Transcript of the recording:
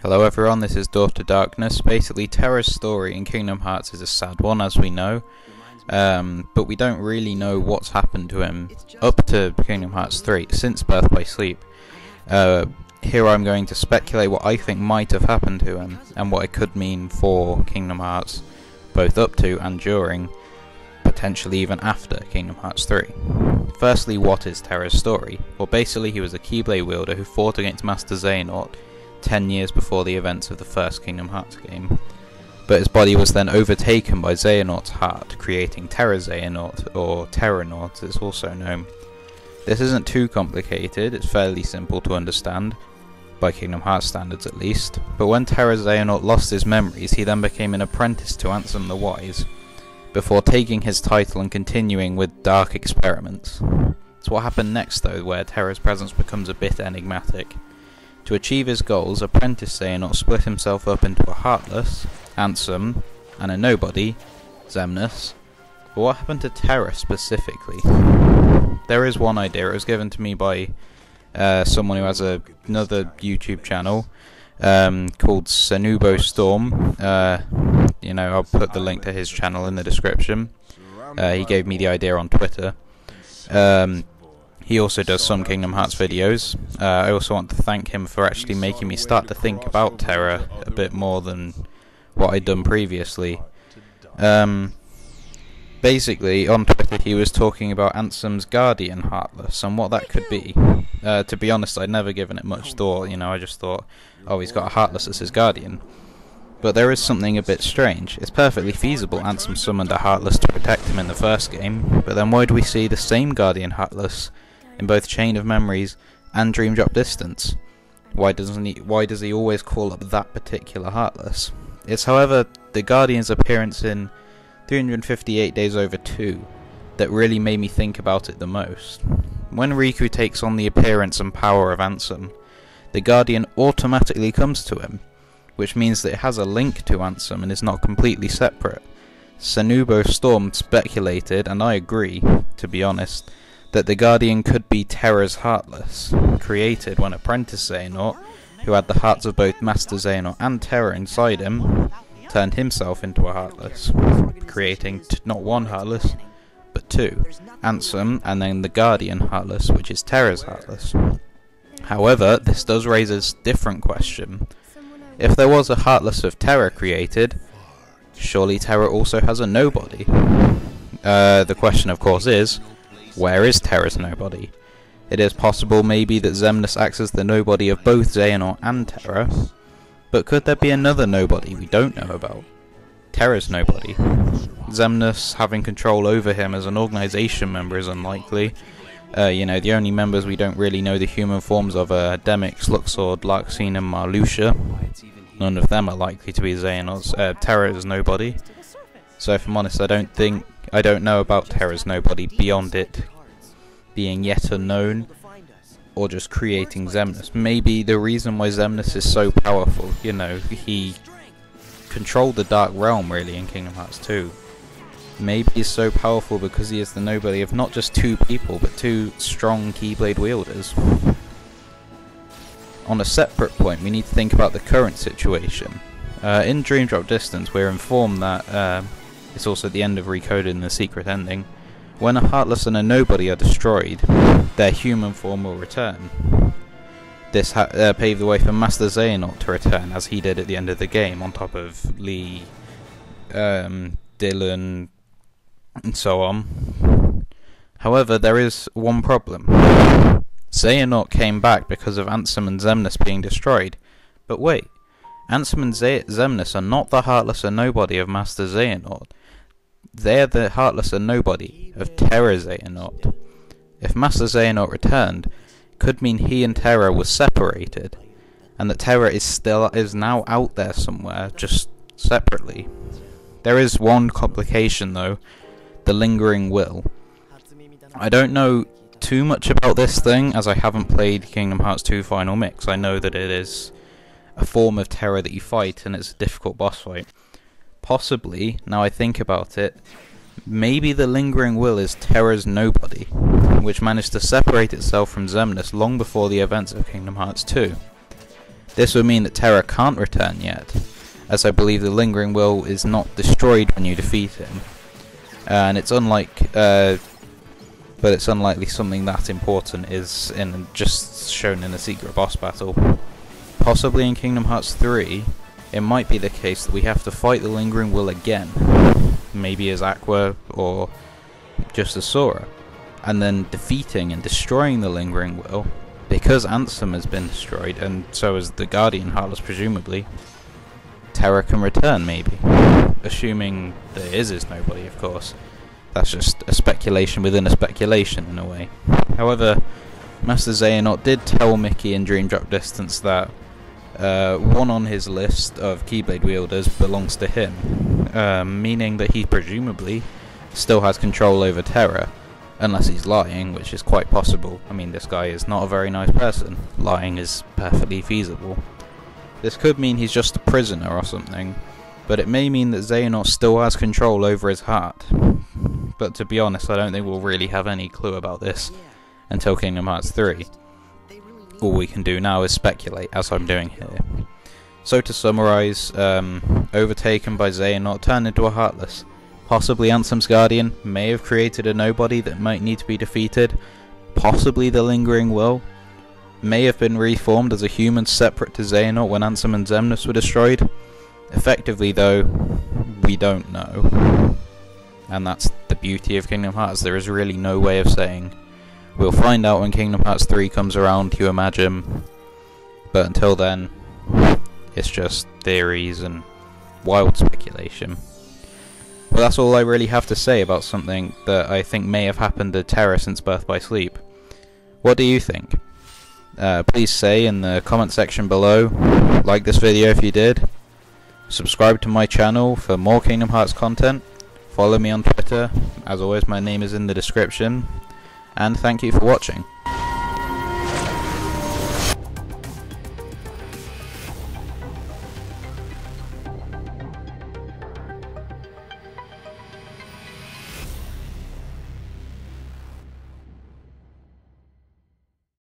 Hello everyone, this is Door to Darkness. Basically, Terra's story in Kingdom Hearts is a sad one, as we know, but we don't really know what's happened to him up to Kingdom Hearts 3, since Birth by Sleep. Here I'm going to speculate what I think might have happened to him, and what it could mean for Kingdom Hearts, both up to and during, potentially even after Kingdom Hearts 3. Firstly, what is Terra's story? Well, basically he was a Keyblade wielder who fought against Master Xehanort 10 years before the events of the first Kingdom Hearts game, but his body was then overtaken by Xehanort's heart, creating Terra Xehanort, or Terranort as it's also known. This isn't too complicated, it's fairly simple to understand, by Kingdom Hearts standards at least, but when Terra Xehanort lost his memories, he then became an apprentice to Ansem the Wise, before taking his title and continuing with dark experiments. It's what happened next though, where Terra's presence becomes a bit enigmatic. To achieve his goals, Apprentice Xehanort split himself up into a Heartless, Ansem, and a Nobody, Xemnas. But what happened to Terra specifically? There is one idea. It was given to me by someone who has another YouTube channel called Sanubo Storm. I'll put the link to his channel in the description. He gave me the idea on Twitter. He also does some Kingdom Hearts videos. I also want to thank him for actually making me start to think about Terra a bit more than what I'd done previously. Basically, on Twitter he was talking about Ansem's Guardian Heartless and what that could be. To be honest, I'd never given it much thought, I just thought, oh, he's got a Heartless as his Guardian. But there is something a bit strange. It's perfectly feasible Ansem summoned a Heartless to protect him in the first game, but then why do we see the same Guardian Heartless in both Chain of Memories and Dream Drop Distance? Why does he always call up that particular Heartless? It's however the Guardian's appearance in 358 Days Over 2 that really made me think about it the most. When Riku takes on the appearance and power of Ansem, the Guardian automatically comes to him, which means that it has a link to Ansem and is not completely separate. Sanubo Storm speculated, and I agree, to be honest, that the Guardian could be Terra's Heartless, created when Apprentice Xehanort, who had the hearts of both Master Xehanort and Terra inside him, turned himself into a Heartless, creating not one Heartless, but two, Ansem and then the Guardian Heartless, which is Terra's Heartless. However, this does raise a different question. If there was a Heartless of Terra created, surely Terra also has a Nobody. The question of course is, where is Terra's Nobody? It is possible maybe that Xemnas acts as the Nobody of both Xehanort and Terra, but could there be another Nobody we don't know about? Terra's Nobody. Xemnas having control over him as an organization member is unlikely. The only members we don't really know the human forms of are Demyx, Luxord, Larxene and Marluxia. None of them are likely to be Xehanort's. Terra's Nobody. So if I'm honest, I don't know about Terra's Nobody beyond it being yet unknown, or just creating Xemnas. Maybe the reason why Xemnas is so powerful, he controlled the Dark Realm really in Kingdom Hearts 2. Maybe he's so powerful because he is the Nobody of not just two people, but two strong Keyblade wielders. On a separate point, we need to think about the current situation. In Dream Drop Distance, we're informed that it's also the end of Recoding the secret ending. When a Heartless and a Nobody are destroyed, their human form will return. This paved the way for Master Xehanort to return, as he did at the end of the game, on top of Lee, Dylan, and so on. However, there is one problem. Xehanort came back because of Ansem and Xemnas being destroyed. But wait, Ansem and Xemnas are not the Heartless and Nobody of Master Xehanort. They're the Heartless and Nobody of Terra Xehanort. If Master Xehanort returned, it could mean he and Terra were separated, and that Terra is now out there somewhere, just separately. There is one complication though, the lingering will. I don't know too much about this thing, as I haven't played Kingdom Hearts 2 Final Mix. I know that it is a form of Terra that you fight, and it's a difficult boss fight. Possibly, now I think about it, maybe the lingering will is Terra's Nobody, which managed to separate itself from Xemnas long before the events of Kingdom Hearts 2. This would mean that Terra can't return yet, as I believe the lingering will is not destroyed when you defeat him, and it's but it's unlikely something that important is just shown in a secret boss battle. Possibly in Kingdom Hearts 3, it might be the case that we have to fight the lingering will again, maybe as Aqua or just as Sora, and then defeating and destroying the lingering will, because Ansem has been destroyed, and so has the Guardian Heartless presumably. Terra can return, maybe, assuming there is nobody, of course. That's just a speculation within a speculation, in a way. However, Master Xehanort did tell Mickey in Dream Drop Distance that one on his list of Keyblade wielders belongs to him, meaning that he presumably still has control over Terra, unless he's lying, which is quite possible. I mean, this guy is not a very nice person. Lying is perfectly feasible. This could mean he's just a prisoner or something, but it may mean that Xehanort still has control over his heart. But to be honest, I don't think we'll really have any clue about this until Kingdom Hearts 3. All we can do now is speculate, as I'm doing here. So to summarise, overtaken by Xehanort, turned into a Heartless. Possibly Ansem's Guardian may have created a nobody that might need to be defeated. Possibly the Lingering Will may have been reformed as a human separate to Xehanort when Ansem and Xemnas were destroyed. Effectively though, we don't know. And that's the beauty of Kingdom Hearts. There is really no way of saying. We'll find out when Kingdom Hearts 3 comes around, you imagine. But until then, it's just theories and wild speculation. Well, that's all I really have to say about something that I think may have happened to Terra since Birth by Sleep. What do you think? Please say in the comment section below. Like this video if you did. Subscribe to my channel for more Kingdom Hearts content. Follow me on Twitter. As always, my name is in the description. And thank you for watching.